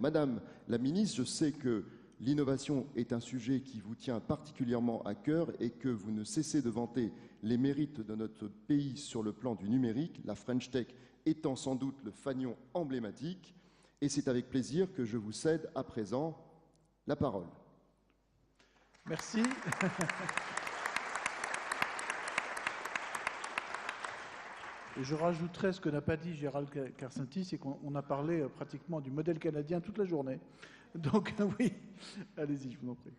Madame la ministre, je sais que l'innovation est un sujet qui vous tient particulièrement à cœur et que vous ne cessez de vanter les mérites de notre pays sur le plan du numérique, la French Tech étant sans doute le fanion emblématique. Et c'est avec plaisir que je vous cède à présent la parole. Merci. Et je rajouterai ce que n'a pas dit Gérald Karsenty, c'est qu'on a parlé pratiquement du modèle canadien toute la journée. Donc oui, allez-y, je vous en prie.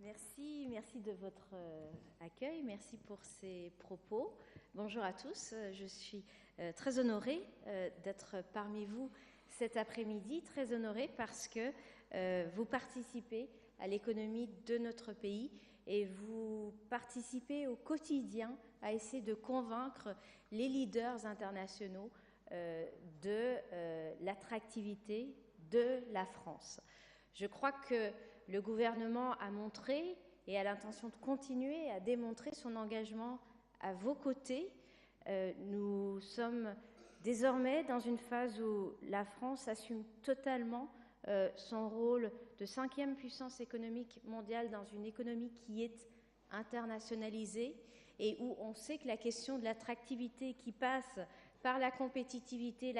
Merci de votre accueil, merci pour ces propos. Bonjour à tous, je suis très honorée d'être parmi vous cet après-midi, très honorée parce que vous participez à l'économie de notre pays et vous participez au quotidien à essayer de convaincre les leaders internationaux de l'attractivité de la France. Je crois que le gouvernement a montré et a l'intention de continuer à démontrer son engagement à vos côtés. Nous sommes désormais dans une phase où la France assume totalement son rôle de 5e puissance économique mondiale dans une économie qui est internationalisée et où on sait que la question de l'attractivité qui passe par la compétitivité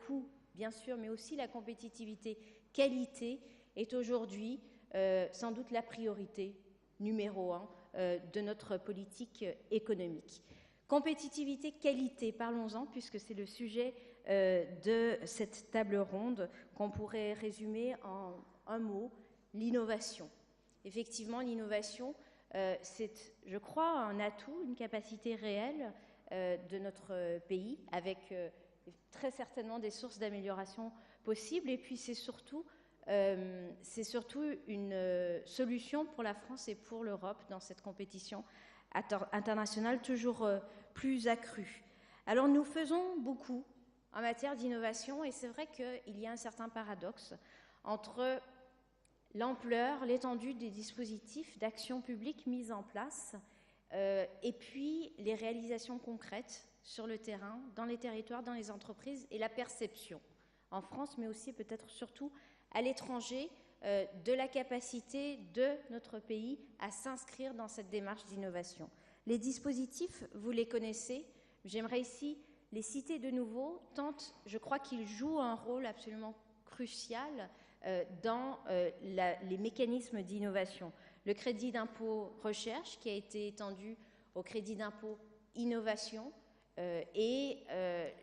coût, bien sûr, mais aussi la compétitivité qualité est aujourd'hui sans doute la priorité numéro 1 de notre politique économique. Compétitivité, qualité, parlons-en puisque c'est le sujet de cette table ronde qu'on pourrait résumer en un mot, l'innovation. Effectivement, l'innovation, c'est, je crois, un atout, une capacité réelle de notre pays avec très certainement des sources d'amélioration possibles et puis c'est surtout une solution pour la France et pour l'Europe dans cette compétition internationale toujours plus accrue. Alors nous faisons beaucoup en matière d'innovation et c'est vrai qu'il y a un certain paradoxe entre l'ampleur, l'étendue des dispositifs d'action publique mis en place et puis les réalisations concrètes sur le terrain, dans les territoires, dans les entreprises et la perception en France mais aussi peut-être surtout à l'étranger de la capacité de notre pays à s'inscrire dans cette démarche d'innovation. Les dispositifs, vous les connaissez, j'aimerais ici les citer de nouveau, tant je crois qu'ils jouent un rôle absolument crucial dans les mécanismes d'innovation. Le crédit d'impôt recherche qui a été étendu au crédit d'impôt innovation et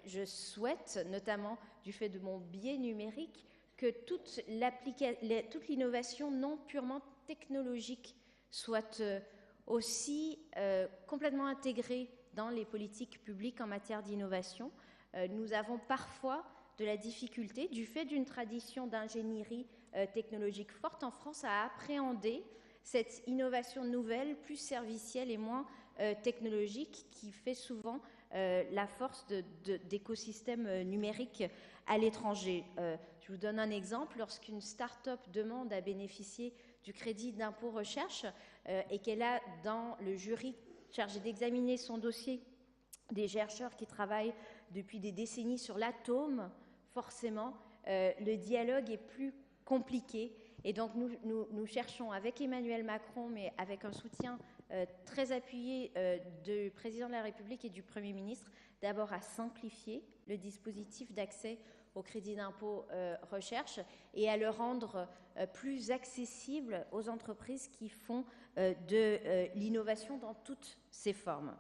je souhaite, notamment du fait de mon biais numérique, que toute l'innovation non purement technologique soit aussi complètement intégrée dans les politiques publiques en matière d'innovation. Nous avons parfois de la difficulté, du fait d'une tradition d'ingénierie technologique forte en France, à appréhender cette innovation nouvelle, plus servicielle et moins technologique, qui fait souvent la force d'écosystèmes numériques à l'étranger. Je vous donne un exemple. Lorsqu'une start-up demande à bénéficier du crédit d'impôt recherche et qu'elle a dans le jury chargé d'examiner son dossier des chercheurs qui travaillent depuis des décennies sur l'atome, forcément, le dialogue est plus compliqué. Et donc, nous cherchons avec Emmanuel Macron, mais avec un soutien très appuyé du président de la République et du Premier ministre, d'abord à simplifier le dispositif d'accès au crédit d'impôt recherche et à le rendre plus accessible aux entreprises qui font de l'innovation dans toutes ses formes.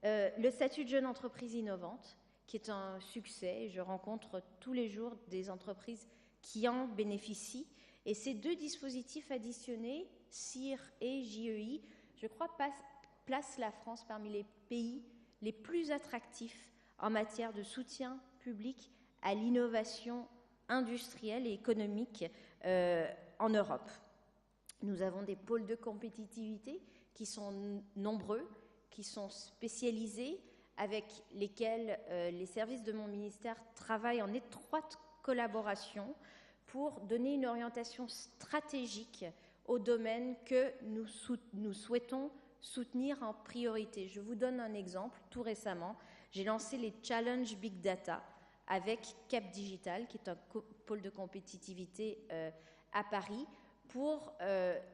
Le statut de jeune entreprise innovante, qui est un succès, je rencontre tous les jours des entreprises qui en bénéficient, et ces deux dispositifs additionnés, CIR et JEI, je crois, placent la France parmi les pays les plus attractifs en matière de soutien public à l'innovation industrielle et économique en Europe. Nous avons des pôles de compétitivité qui sont nombreux, qui sont spécialisés, avec lesquels les services de mon ministère travaillent en étroite collaboration pour donner une orientation stratégique aux domaines que nous souhaitons soutenir en priorité. Je vous donne un exemple. Tout récemment, j'ai lancé les Challenge Big Data avec Cap Digital, qui est un pôle de compétitivité à Paris, pour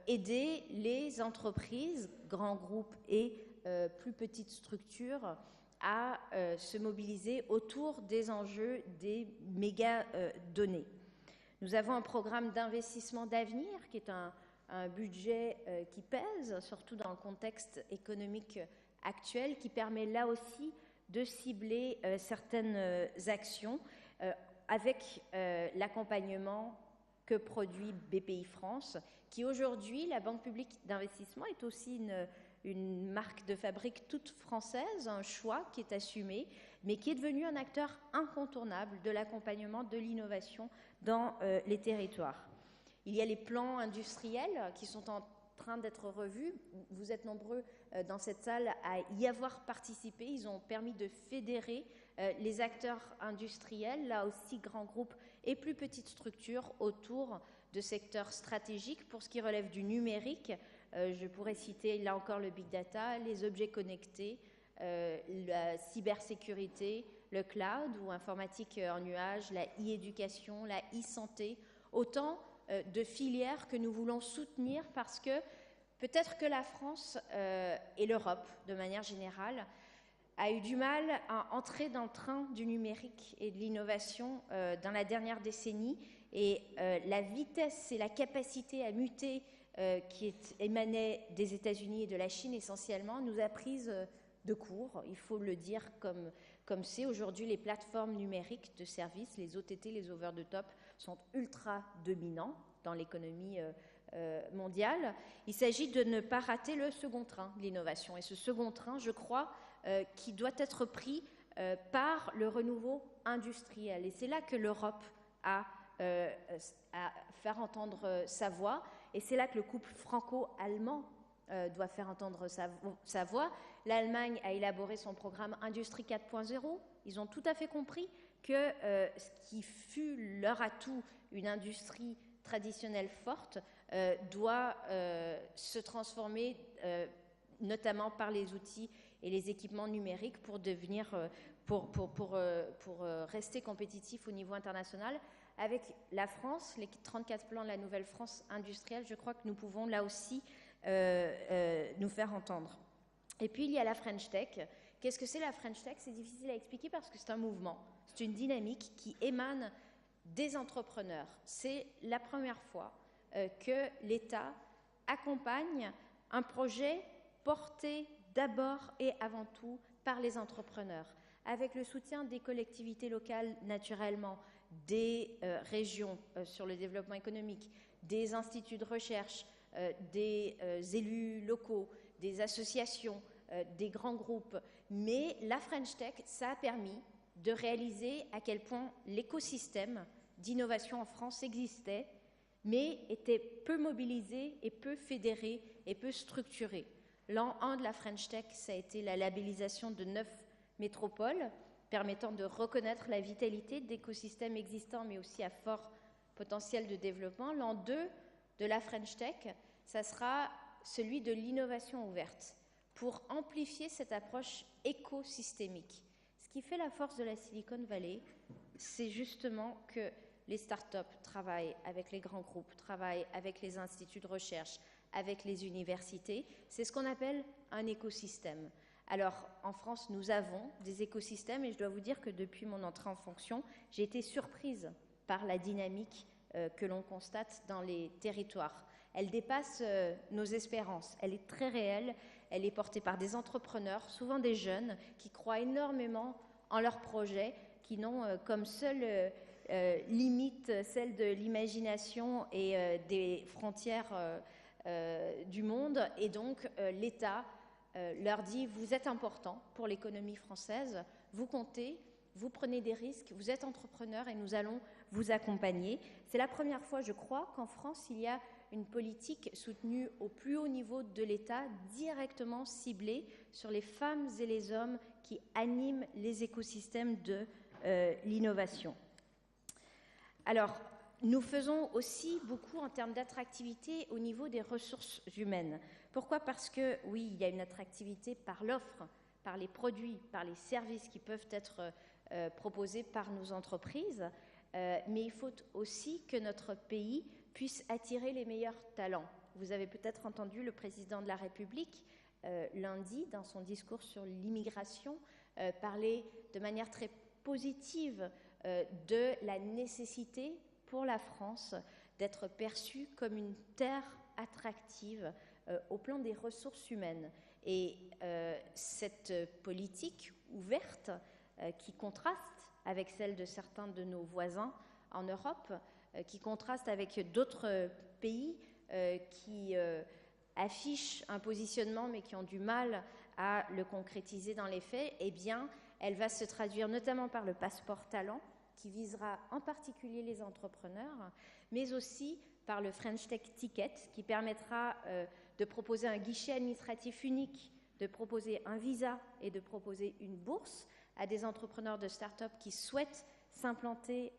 aider les entreprises, grands groupes et plus petites structures à se mobiliser autour des enjeux des méga-données. Nous avons un programme d'investissement d'avenir qui est un budget qui pèse, surtout dans le contexte économique actuel, qui permet là aussi de cibler certaines actions avec l'accompagnement que produit BPI France, qui aujourd'hui, la Banque publique d'investissement, est aussi une marque de fabrique toute française, un choix qui est assumé, mais qui est devenu un acteur incontournable de l'accompagnement de l'innovation dans les territoires. Il y a les plans industriels qui sont en train d'être revus. Vous êtes nombreux dans cette salle à y avoir participé. Ils ont permis de fédérer les acteurs industriels, là aussi grands groupes et plus petites structures, autour de secteurs stratégiques. Pour ce qui relève du numérique, je pourrais citer là encore le big data, les objets connectés, la cybersécurité, le cloud ou informatique en nuage, la e-éducation, la e-santé, autant de filières que nous voulons soutenir parce que peut-être que la France et l'Europe, de manière générale, a eu du mal à entrer dans le train du numérique et de l'innovation dans la dernière décennie. Et la vitesse et la capacité à muter qui émanait des États-Unis et de la Chine essentiellement nous a prises de court, il faut le dire comme c'est. Aujourd'hui, les plateformes numériques de services, les OTT, les over the top, sont ultra dominants dans l'économie mondiale. Il s'agit de ne pas rater le second train de l'innovation. Et ce second train, je crois, qui doit être pris par le renouveau industriel. Et c'est là que l'Europe a à faire entendre sa voix. Et c'est là que le couple franco-allemand doit faire entendre sa voix. L'Allemagne a élaboré son programme Industrie 4.0. Ils ont tout à fait compris que ce qui fut leur atout, une industrie traditionnelle forte, doit se transformer notamment par les outils et les équipements numériques pour devenir, pour rester compétitif au niveau international. Avec la France, les 34 plans de la nouvelle France industrielle, je crois que nous pouvons là aussi nous faire entendre. Et puis il y a la French Tech. Qu'est-ce que c'est la French Tech? C'est difficile à expliquer parce que c'est un mouvement, c'est une dynamique qui émane des entrepreneurs. C'est la première fois que l'État accompagne un projet porté d'abord et avant tout par les entrepreneurs, avec le soutien des collectivités locales naturellement, des régions sur le développement économique, des instituts de recherche, des élus locaux, des associations, des grands groupes. Mais la French Tech, ça a permis de réaliser à quel point l'écosystème d'innovation en France existait, mais était peu mobilisé et peu fédéré et peu structuré. L'an 1 de la French Tech, ça a été la labellisation de 9 métropoles, permettant de reconnaître la vitalité d'écosystèmes existants, mais aussi à fort potentiel de développement. L'an 2 de la French Tech, ça sera celui de l'innovation ouverte, pour amplifier cette approche écosystémique. Ce qui fait la force de la Silicon Valley, c'est justement que les startups travaillent avec les grands groupes, travaillent avec les instituts de recherche, avec les universités. C'est ce qu'on appelle un écosystème. Alors, en France, nous avons des écosystèmes et je dois vous dire que depuis mon entrée en fonction, j'ai été surprise par la dynamique que l'on constate dans les territoires. Elle dépasse nos espérances, elle est très réelle, elle est portée par des entrepreneurs, souvent des jeunes, qui croient énormément en leurs projets, qui n'ont comme seule limite celle de l'imagination et des frontières du monde. Et donc, l'État leur dit, vous êtes important pour l'économie française, vous comptez, vous prenez des risques, vous êtes entrepreneur et nous allons vous accompagner. C'est la première fois, je crois, qu'en France, il y a une politique soutenue au plus haut niveau de l'État, directement ciblée sur les femmes et les hommes qui animent les écosystèmes de l'innovation. Alors, nous faisons aussi beaucoup en termes d'attractivité au niveau des ressources humaines. Pourquoi ? Parce que, oui, il y a une attractivité par l'offre, par les produits, par les services qui peuvent être proposés par nos entreprises, mais il faut aussi que notre pays puisse attirer les meilleurs talents. Vous avez peut-être entendu le président de la République lundi, dans son discours sur l'immigration, parler de manière très positive de la nécessité pour la France d'être perçue comme une terre attractive au plan des ressources humaines. Et cette politique ouverte qui contraste avec celle de certains de nos voisins en Europe, qui contraste avec d'autres pays qui affichent un positionnement mais qui ont du mal à le concrétiser dans les faits, eh bien, elle va se traduire notamment par le passeport talent, qui visera en particulier les entrepreneurs, mais aussi par le French Tech Ticket, qui permettra de proposer un guichet administratif unique, de proposer un visa et de proposer une bourse à des entrepreneurs de start-up qui souhaitent s'implanter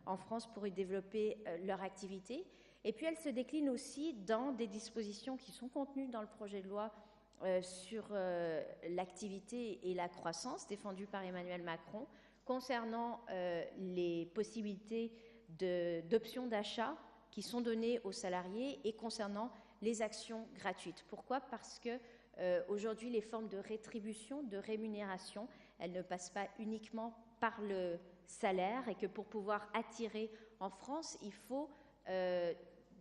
en France pour y développer leur activité. Et puis elle se décline aussi dans des dispositions qui sont contenues dans le projet de loi sur l'activité et la croissance défendu par Emmanuel Macron concernant les possibilités d'options d'achat qui sont données aux salariés et concernant les actions gratuites. Pourquoi ? Parce que aujourd'hui, les formes de rétribution, de rémunération, elles ne passent pas uniquement par le salaire et que pour pouvoir attirer en France, il faut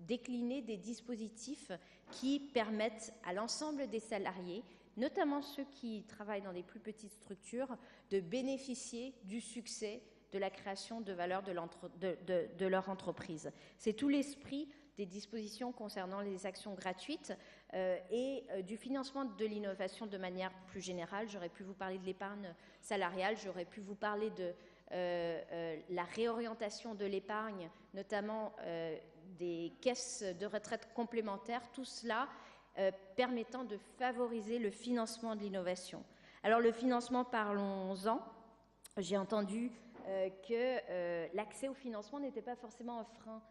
décliner des dispositifs qui permettent à l'ensemble des salariés, notamment ceux qui travaillent dans des plus petites structures, de bénéficier du succès de la création de valeur de leur entreprise. C'est tout l'esprit des dispositions concernant les actions gratuites et du financement de l'innovation de manière plus générale. J'aurais pu vous parler de l'épargne salariale, j'aurais pu vous parler de la réorientation de l'épargne, notamment des caisses de retraite complémentaires, tout cela permettant de favoriser le financement de l'innovation. Alors le financement, parlons-en. J'ai entendu que l'accès au financement n'était pas forcément un frein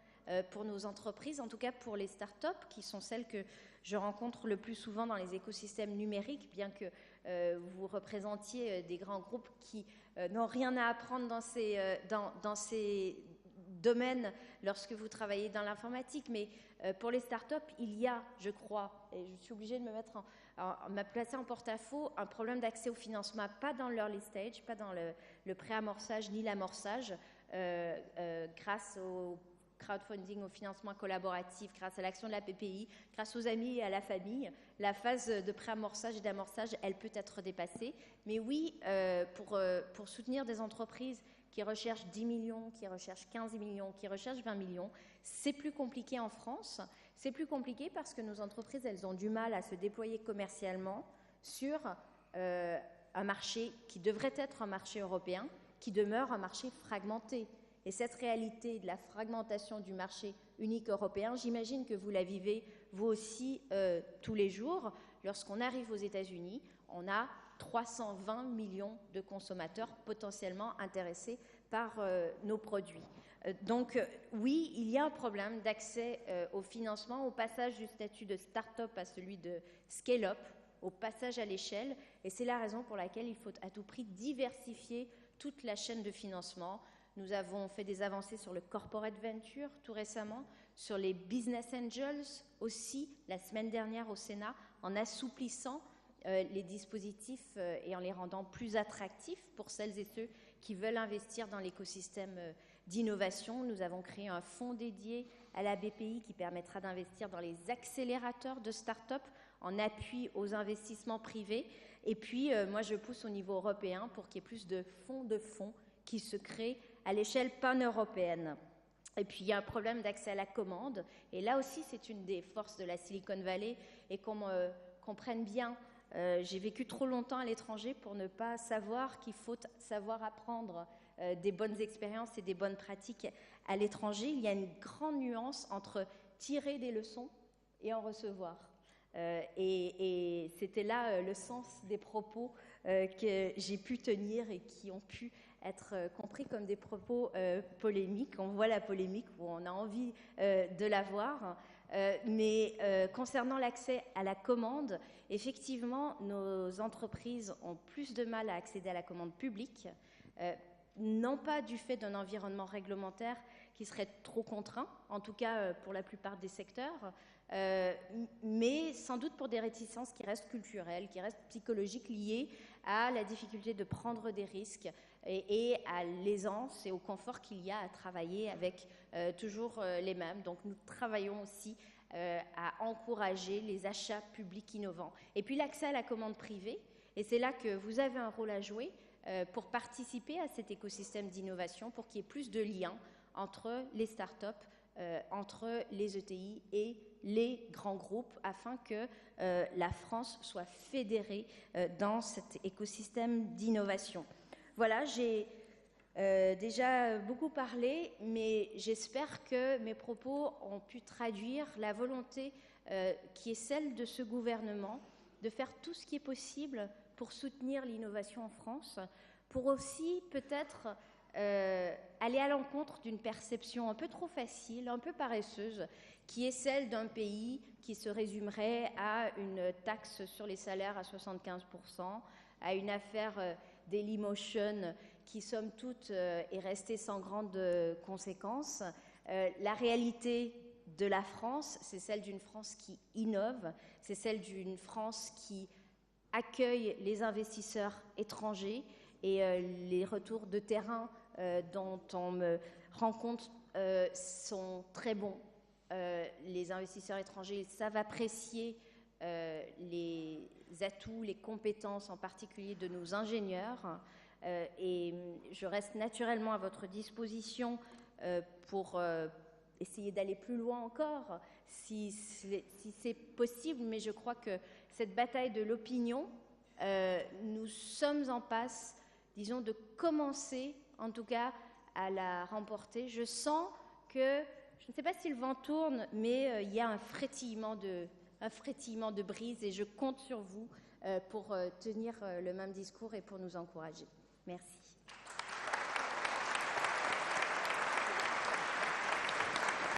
pour nos entreprises, en tout cas pour les startups, qui sont celles que je rencontre le plus souvent dans les écosystèmes numériques, bien que vous représentiez des grands groupes qui n'ont rien à apprendre dans ces domaines lorsque vous travaillez dans l'informatique. Mais pour les startups, il y a, je crois, et je suis obligée de me placer en porte-à-faux, un problème d'accès au financement, pas dans l'early stage, pas dans le pré-amorçage ni l'amorçage, grâce au crowdfunding, au financement collaboratif, grâce à l'action de la PPI, grâce aux amis et à la famille. La phase de pré-amorçage et d'amorçage, elle peut être dépassée. Mais oui, pour soutenir des entreprises qui recherchent 10 millions, qui recherchent 15 millions, qui recherchent 20 millions, c'est plus compliqué en France. C'est plus compliqué parce que nos entreprises, elles ont du mal à se déployer commercialement sur un marché qui devrait être un marché européen, qui demeure un marché fragmenté. Et cette réalité de la fragmentation du marché unique européen, j'imagine que vous la vivez vous aussi tous les jours. Lorsqu'on arrive aux États-Unis, on a 320 millions de consommateurs potentiellement intéressés par nos produits. Donc oui, il y a un problème d'accès au financement, au passage du statut de start-up à celui de scale-up, au passage à l'échelle. Et c'est la raison pour laquelle il faut à tout prix diversifier toute la chaîne de financement. Nous avons fait des avancées sur le corporate venture tout récemment, sur les business angels aussi, la semaine dernière au Sénat, en assouplissant les dispositifs et en les rendant plus attractifs pour celles et ceux qui veulent investir dans l'écosystème d'innovation. Nous avons créé un fonds dédié à la BPI qui permettra d'investir dans les accélérateurs de start-up en appui aux investissements privés. Et puis, moi, je pousse au niveau européen pour qu'il y ait plus de fonds qui se créent à l'échelle pan-européenne. Et puis, il y a un problème d'accès à la commande. Et là aussi, c'est une des forces de la Silicon Valley. Et qu'on comprenne bien, j'ai vécu trop longtemps à l'étranger pour ne pas savoir qu'il faut savoir apprendre des bonnes expériences et des bonnes pratiques à l'étranger. Il y a une grande nuance entre tirer des leçons et en recevoir. Et c'était là le sens des propos que j'ai pu tenir et qui ont pu être compris comme des propos polémiques. On voit la polémique où on a envie de la voir. Mais concernant l'accès à la commande, effectivement, nos entreprises ont plus de mal à accéder à la commande publique non pas du fait d'un environnement réglementaire qui serait trop contraint, en tout cas pour la plupart des secteurs, mais sans doute pour des réticences qui restent culturelles, qui restent psychologiques, liées à la difficulté de prendre des risques et à l'aisance et au confort qu'il y a à travailler avec toujours les mêmes. Donc nous travaillons aussi à encourager les achats publics innovants. Et puis l'accès à la commande privée, et c'est là que vous avez un rôle à jouer pour participer à cet écosystème d'innovation, pour qu'il y ait plus de liens entre les startups, entre les ETI et les grands groupes, afin que la France soit fédérée dans cet écosystème d'innovation. Voilà, j'ai déjà beaucoup parlé, mais j'espère que mes propos ont pu traduire la volonté qui est celle de ce gouvernement de faire tout ce qui est possible pour soutenir l'innovation en France, pour aussi peut-être aller à l'encontre d'une perception un peu trop facile, un peu paresseuse, qui est celle d'un pays qui se résumerait à une taxe sur les salaires à 75%, à une affaire Dailymotion qui, somme toute, est restée sans grandes conséquences. La réalité de la France, c'est celle d'une France qui innove, c'est celle d'une France qui accueille les investisseurs étrangers, et les retours de terrain dont on me rend compte sont très bons. Les investisseurs étrangers savent apprécier les atouts, les compétences en particulier de nos ingénieurs, et je reste naturellement à votre disposition pour essayer d'aller plus loin encore si c'est possible, mais je crois que cette bataille de l'opinion, nous sommes en passe, disons, de commencer en tout cas à la remporter. Je sens que, je ne sais pas si le vent tourne, mais il y a un frétillement de brise, et je compte sur vous pour tenir le même discours et pour nous encourager. Merci.